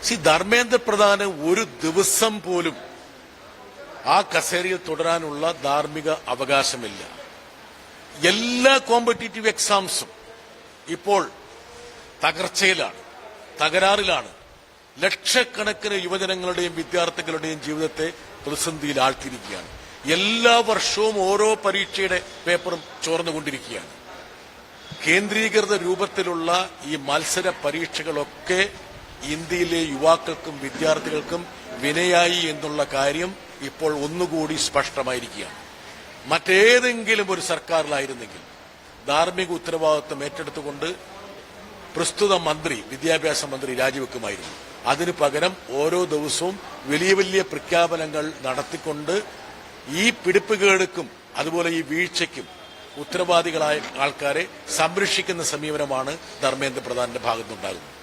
ധർമ്മേന്ദ്ര പ്രധാന് ഒരു ദിവസം പോലും ആ കസേരയിൽ തുടരാനുള്ള ധാർമ്മിക അവകാശമില്ല. എല്ലാ കോമ്പറ്റീറ്റീവ് എക്സാംസും ഇപ്പോൾ തകർച്ചയിലാണ്, തകരാറിലാണ്. ലക്ഷക്കണക്കിന് യുവജനങ്ങളുടെയും വിദ്യാർത്ഥികളുടെയും ജീവിതത്തെ പ്രതിസന്ധിയിൽ ആഴ്ത്തിയിരിക്കുകയാണ്. എല്ലാ വർഷവും ഓരോ പരീക്ഷയുടെ പേപ്പറും ചോർന്നുകൊണ്ടിരിക്കുകയാണ്. കേന്ദ്രീകൃത രൂപത്തിലുള്ള ഈ മത്സര പരീക്ഷകളൊക്കെ ഇന്ത്യയിലെ യുവാക്കൾക്കും വിദ്യാർത്ഥികൾക്കും വിനയായി എന്നുള്ള കാര്യം ഇപ്പോൾ ഒന്നുകൂടി സ്പഷ്ടമായിരിക്കുകയാണ്. മറ്റേതെങ്കിലും ഒരു സർക്കാരിലായിരുന്നെങ്കിൽ ധാർമ്മിക ഉത്തരവാദിത്വം ഏറ്റെടുത്തുകൊണ്ട് പ്രസ്തുത മന്ത്രി, വിദ്യാഭ്യാസ മന്ത്രി രാജിവെക്കുമായിരുന്നു. അതിനു പകരം ഓരോ ദിവസവും വലിയ വലിയ പ്രഖ്യാപനങ്ങൾ നടത്തിക്കൊണ്ട് ഈ പിടിപ്പുകേടുക്കും അതുപോലെ ഈ വീഴ്ചയ്ക്കും ഉത്തരവാദികളായ ആൾക്കാരെ സംരക്ഷിക്കുന്ന സമീപനമാണ് ധർമ്മേന്ദ്ര പ്രധാന്റെ ഭാഗത്തുനിന്നുണ്ടാകുന്നത്.